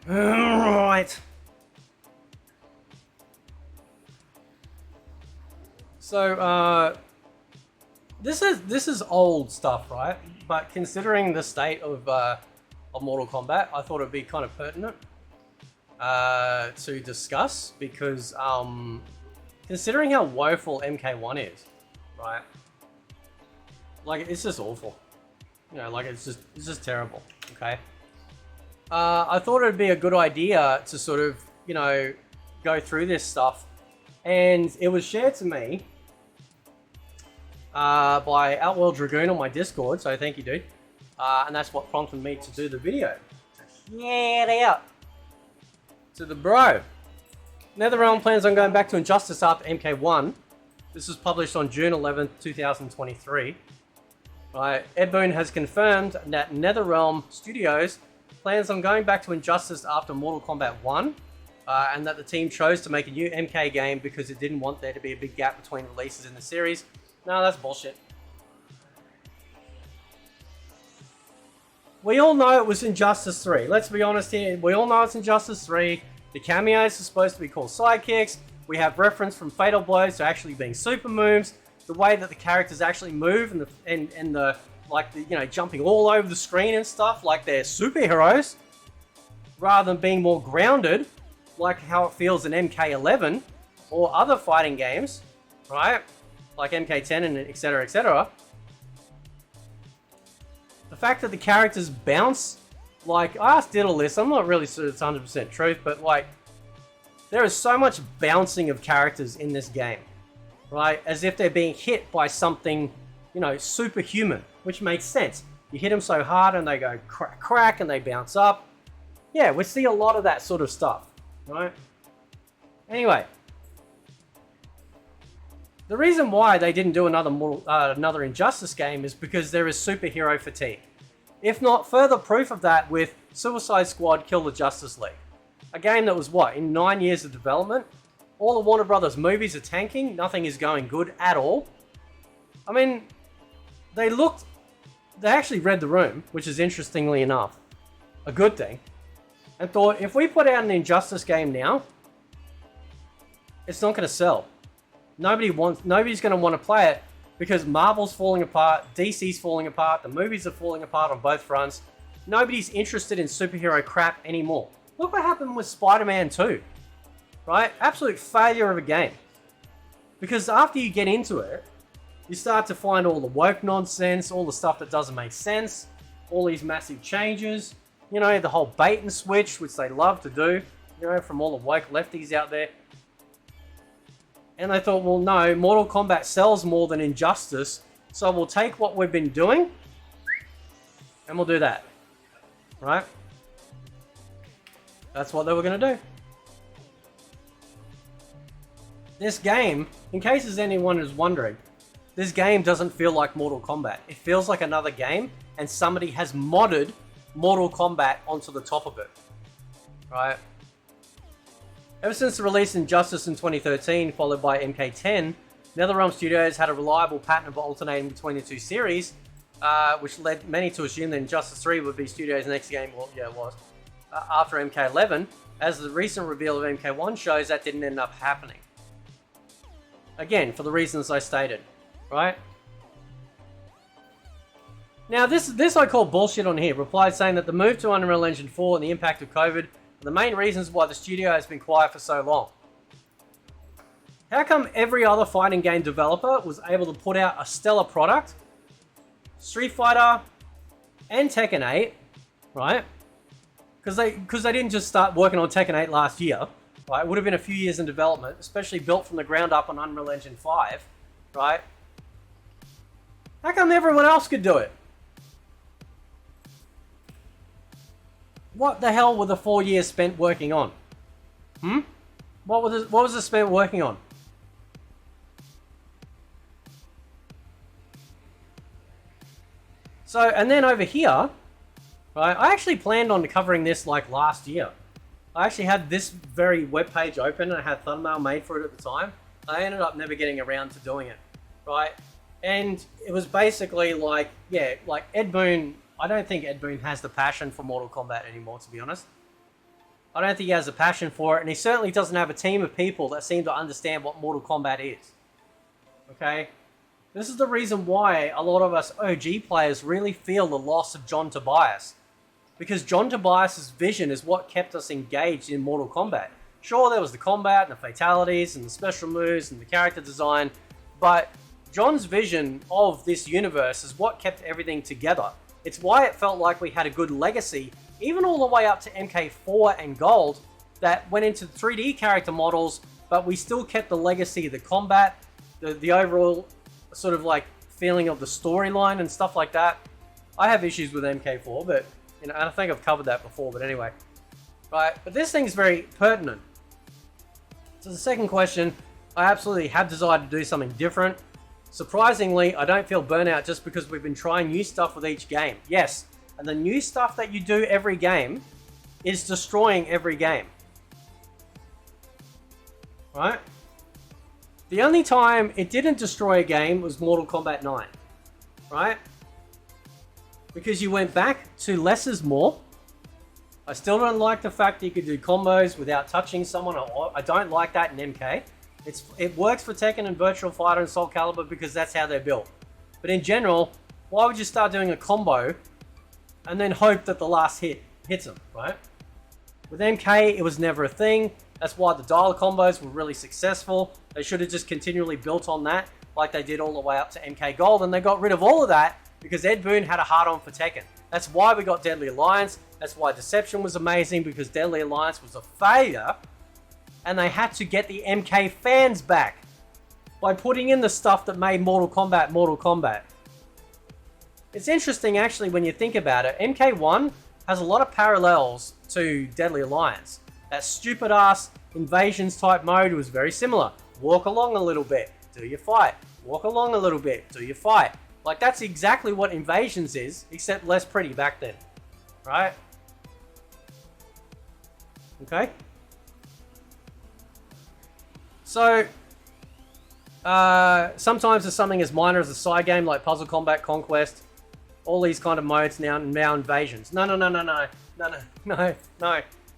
Right. So, this is old stuff, right? But considering the state of Mortal Kombat, I thought it'd be kind of pertinent to discuss because considering how woeful MK1 is, right? Like it's just awful. You know, like it's just terrible. Okay. I thought it'd be a good idea to sort of, you know, go through this stuff, and it was shared to me by Outworld Dragoon on my Discord, so thank you, dude. And that's what prompted me to do the video. Shout out to the bro. NetherRealm plans on going back to Injustice after MK1. This was published on June 11th, 2023. Right, Ed Boon has confirmed that NetherRealm Studios plans on going back to Injustice after Mortal Kombat 1, and that the team chose to make a new MK game because it didn't want there to be a big gap between releases in the series. No, that's bullshit. We all know it was Injustice 3. Let's be honest here. We all know it's Injustice 3. The cameos are supposed to be called sidekicks. We have reference from Fatal Blows to actually being super moves. The way that the characters actually move and the like, the, you know, jumping all over the screen and stuff like they're superheroes, rather than being more grounded, like how it feels in MK11 or other fighting games, right? Like MK10 and etc. etc. The fact that the characters bounce, like I asked Diddle this, I'm not really sure it's 100% truth, but like there is so much bouncing of characters in this game, right? As if they're being hit by something, you know, superhuman, which makes sense. You hit them so hard and they go crack, crack, and they bounce up. Yeah, we see a lot of that sort of stuff, right? Anyway, the reason why they didn't do another Injustice game is because there is superhero fatigue. If not further proof of that with Suicide Squad Kill the Justice League. A game that was, what, in 9 years of development? All the Warner Brothers movies are tanking, nothing is going good at all. I mean, they actually read the room, which is interestingly enough a good thing, and thought, if we put out an Injustice game now, it's not going to sell. Nobody's going to want to play it because Marvel's falling apart, DC's falling apart, the movies are falling apart on both fronts. Nobody's interested in superhero crap anymore. Look what happened with Spider-Man 2, right? Absolute failure of a game. Because after you get into it, you start to find all the woke nonsense, all the stuff that doesn't make sense, all these massive changes, you know, the whole bait and switch, which they love to do, you know, from all the woke lefties out there. And they thought, well, no, Mortal Kombat sells more than Injustice, so we'll take what we've been doing and we'll do that, right? That's what they were going to do. This game, in case anyone is wondering, this game doesn't feel like Mortal Kombat. It feels like another game, and somebody has modded Mortal Kombat onto the top of it, right? Ever since the release of Injustice in 2013, followed by MK10, NetherRealm Studios had a reliable pattern of alternating between the two series, which led many to assume that Injustice 3 would be Studios' next game. Well, yeah, it was. After MK11, as the recent reveal of MK1 shows, that didn't end up happening. Again, for the reasons I stated, right? Now, this I call bullshit on here. Replied saying that the move to Unreal Engine 4 and the impact of COVID are the main reasons why the studio has been quiet for so long. How come every other fighting game developer was able to put out a stellar product? Street Fighter and Tekken 8, right? Because they didn't just start working on Tekken 8 last year, right? It would have been a few years in development, especially built from the ground up on Unreal Engine 5, right? How come everyone else could do it? What the hell were the 4 years spent working on? What was it spent working on? So, and then over here, right, I actually planned on covering this like last year. I actually had this very webpage open and I had a thumbnail made for it at the time. I ended up never getting around to doing it, right? And it was basically like, yeah, like Ed Boon, I don't think Ed Boon has the passion for Mortal Kombat anymore, to be honest. I don't think he has a passion for it, and he certainly doesn't have a team of people that seem to understand what Mortal Kombat is. Okay? This is the reason why a lot of us OG players really feel the loss of John Tobias. Because John Tobias' vision is what kept us engaged in Mortal Kombat. Sure, there was the combat and the fatalities and the special moves and the character design, but John's vision of this universe is what kept everything together. It's why it felt like we had a good legacy, even all the way up to MK4 and Gold, that went into 3D character models, but we still kept the legacy of the combat, the overall sort of like feeling of the storyline and stuff like that. I have issues with MK4, but you know, and I think I've covered that before, but anyway. Right, but this thing's very pertinent. So the second question, I absolutely have decided to do something different. Surprisingly, I don't feel burnout just because we've been trying new stuff with each game. Yes, and the new stuff that you do every game is destroying every game. Right? The only time it didn't destroy a game was Mortal Kombat 9. Right? Because you went back to less is more. I still don't like the fact that you could do combos without touching someone. I don't like that in MK. It works for Tekken and Virtual Fighter and Soul Calibur because that's how they're built. But in general, why would you start doing a combo and then hope that the last hit hits them, right? With MK, it was never a thing. That's why the dial combos were really successful. They should have just continually built on that like they did all the way up to MK Gold, and they got rid of all of that because Ed Boon had a hard-on for Tekken. That's why we got Deadly Alliance. That's why Deception was amazing, because Deadly Alliance was a failure, and they had to get the MK fans back by putting in the stuff that made Mortal Kombat Mortal Kombat. It's interesting actually when you think about it. MK1 has a lot of parallels to Deadly Alliance. That stupid ass invasions type mode was very similar. Walk along a little bit, do your fight. Walk along a little bit, do your fight. Like, that's exactly what Invasions is, except less pretty back then. Right? Okay? So, sometimes there's something as minor as a side game like Puzzle Combat, Conquest, all these kind of modes now Invasions. No.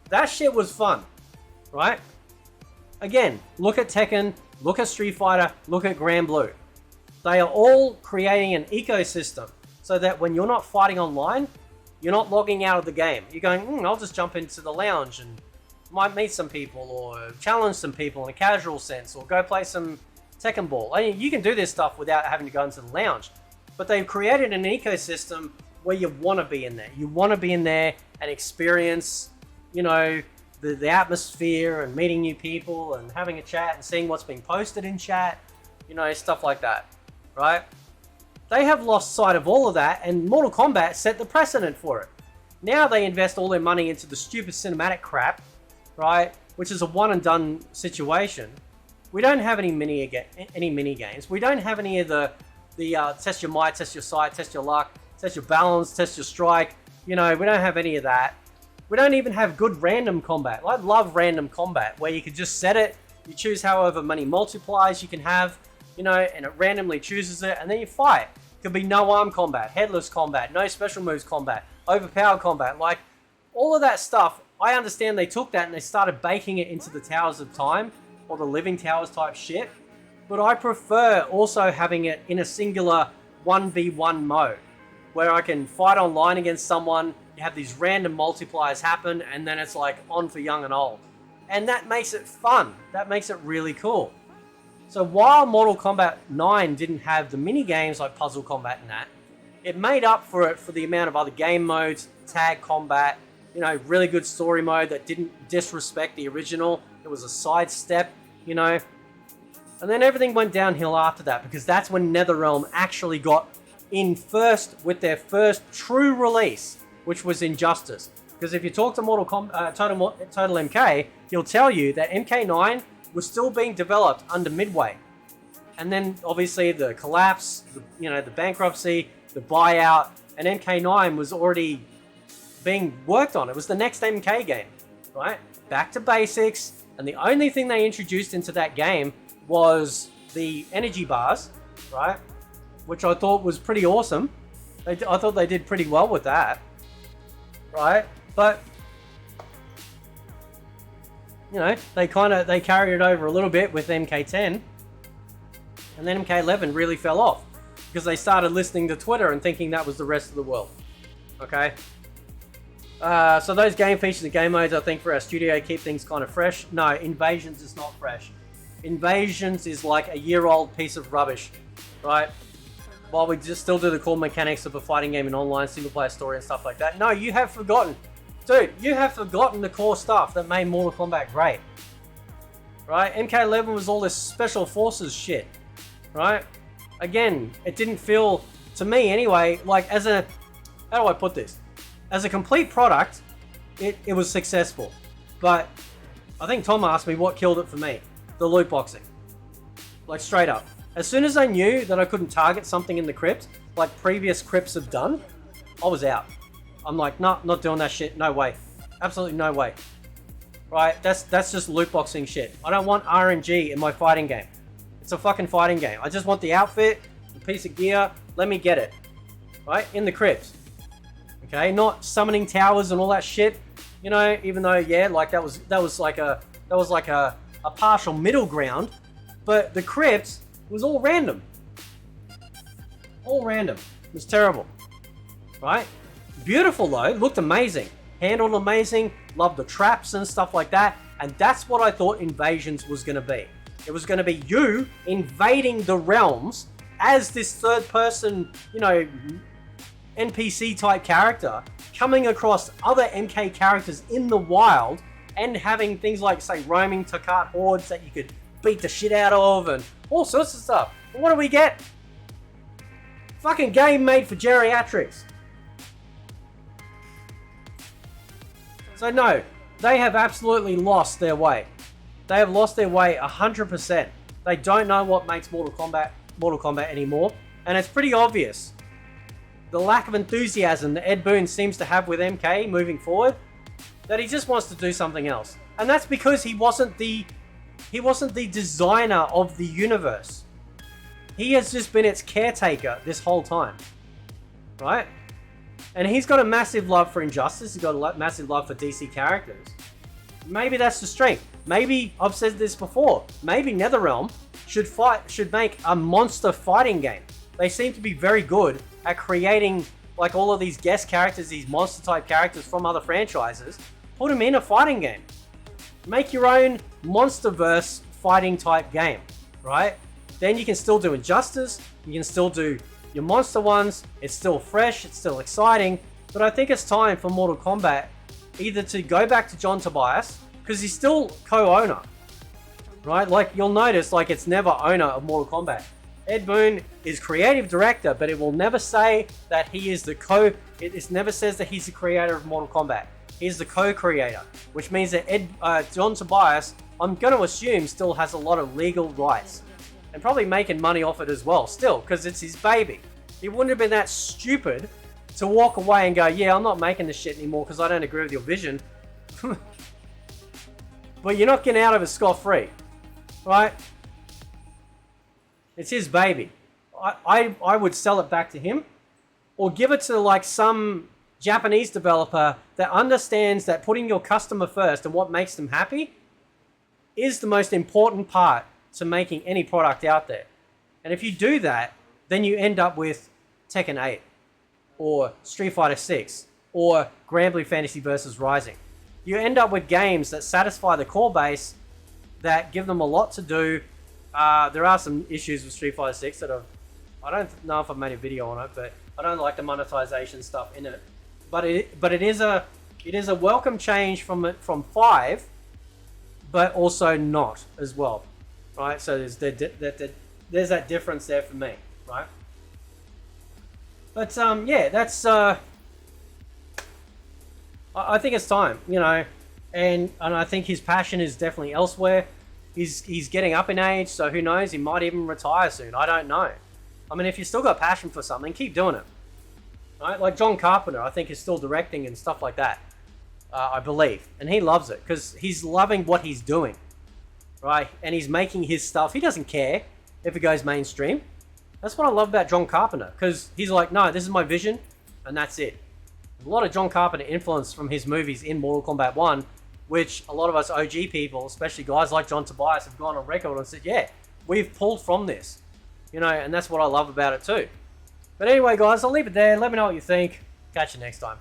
That shit was fun, right? Again, look at Tekken, look at Street Fighter, look at Grand Blue. They are all creating an ecosystem so that when you're not fighting online, you're not logging out of the game. You're going, I'll just jump into the lounge and might meet some people or challenge some people in a casual sense or go play some Tekken Ball. I mean, you can do this stuff without having to go into the lounge. But they've created an ecosystem where you want to be in there. You want to be in there and experience, you know, the atmosphere and meeting new people and having a chat and seeing what's being posted in chat, you know, stuff like that, right? They have lost sight of all of that, and Mortal Kombat set the precedent for it. Now they invest all their money into the stupid cinematic crap, right? Which is a one and done situation. We don't have any mini games. We don't have any of the test your might, test your sight, test your luck, test your balance, test your strike. You know, we don't have any of that. We don't even have good random combat. I love random combat where you can just set it, you choose however many multipliers you can have, you know, and it randomly chooses it, and then you fight. It could be no arm combat, headless combat, no special moves combat, overpowered combat. Like, all of that stuff, I understand they took that and they started baking it into the Towers of Time or the Living Towers type shit. But I prefer also having it in a singular 1v1 mode where I can fight online against someone, you have these random multipliers happen, and then it's like on for young and old. And that makes it fun. That makes it really cool. So while Mortal Kombat 9 didn't have the mini games like Puzzle Combat and that, it made up for it for the amount of other game modes, tag combat, you know, really good story mode that didn't disrespect the original. It was a sidestep, you know. And then everything went downhill after that, because that's when NetherRealm actually got in first with their first true release, which was Injustice. Because if you talk to Total MK, he'll tell you that MK9 was still being developed under Midway. And then obviously the collapse, the bankruptcy, the buyout, and MK9 was already being worked on. It was the next MK game, right? Back to basics. And the only thing they introduced into that game was the energy bars, right? Which I thought was pretty awesome. I thought they did pretty well with that, right? But You know, they carried it over a little bit with MK10, and then MK11 really fell off because they started listening to Twitter and thinking that was the rest of the world. Okay. So those game features and game modes, I think, for our studio keep things kind of fresh. No, Invasions is not fresh. Invasions is like a year-old piece of rubbish, right? While we just still do the core mechanics of a fighting game and online single-player story and stuff like that. No, you have forgotten. Dude, you have forgotten the core stuff that made Mortal Kombat great. Right? MK11 was all this special forces shit. Right? Again, it didn't feel, to me anyway, like as a... How do I put this? As a complete product, it was successful. But I think Tom asked me what killed it for me. The loot boxing. Like straight up. As soon as I knew that I couldn't target something in the crypt, like previous crypts have done, I was out. I'm like, nah, not doing that shit. No way. Absolutely no way. Right? That's just loot boxing shit. I don't want RNG in my fighting game. It's a fucking fighting game. I just want the outfit, the piece of gear. Let me get it. Right? In the crypt. Okay? Not summoning towers and all that shit. You know, even though, yeah, like that was like a partial middle ground. But the crypt was all random. All random. It was terrible. Right? Beautiful though, looked amazing. Handled amazing, loved the traps and stuff like that. And that's what I thought Invasions was going to be. It was going to be you invading the realms as this third person, you know, NPC type character, coming across other MK characters in the wild and having things like, say, roaming Takat hordes that you could beat the shit out of and all sorts of stuff. And what do we get? Fucking game made for geriatrics. So no, they have absolutely lost their way. They have lost their way 100%. They don't know what makes Mortal Kombat anymore. And it's pretty obvious. The lack of enthusiasm that Ed Boon seems to have with MK moving forward, that he just wants to do something else. And that's because he wasn't the designer of the universe. He has just been its caretaker this whole time. Right? And he's got a massive love for Injustice. He's got a massive love for DC characters. Maybe that's the strength. Maybe, I've said this before, maybe NetherRealm should make a monster fighting game. They seem to be very good at creating like all of these guest characters, these monster type characters from other franchises. Put them in a fighting game. Make your own MonsterVerse fighting type game, right? Then you can still do Injustice. You can still do your monster ones. It's still fresh. It's still exciting. But I think it's time for Mortal Kombat either to go back to John Tobias, because he's still co-owner, right? Like you'll notice, like it's never owner of Mortal Kombat. Ed Boon is creative director, but it will never say that he is the it never says that he's the creator of Mortal Kombat. He's the co-creator, which means that John Tobias, I'm going to assume, still has a lot of legal rights. And probably making money off it as well, still, because it's his baby. He wouldn't have been that stupid to walk away and go, yeah, I'm not making this shit anymore because I don't agree with your vision. But you're not getting out of it scot-free, right? It's his baby. I would sell it back to him, or give it to like some Japanese developer that understands that putting your customer first and what makes them happy is the most important part to making any product out there. And if you do that, then you end up with Tekken 8 or Street Fighter 6 or Granblue Fantasy vs Rising. You end up with games that satisfy the core base, that give them a lot to do. There are some issues with Street Fighter 6 that I don't know if I've made a video on it, but I don't like the monetization stuff in it. But it is a welcome change from 5, but also not as well, right? So there's that difference there for me, right? But yeah, that's I think it's time, you know, and I think his passion is definitely elsewhere. He's getting up in age, so who knows? He might even retire soon. I don't know. I mean, if you still got passion for something, keep doing it. Right? Like John Carpenter, I think, is still directing and stuff like that. I believe, and he loves it because he's loving what he's doing, right? And he's making his stuff. He doesn't care if it goes mainstream. That's what I love about John Carpenter, because he's like, no, this is my vision, and that's it. A lot of John Carpenter influence from his movies in Mortal Kombat 1 which a lot of us OG people, especially guys like John Tobias, have gone on record and said, yeah, we've pulled from this. You know, and that's what I love about it too. But anyway, guys, I'll leave it there. Let me know what you think. Catch you next time.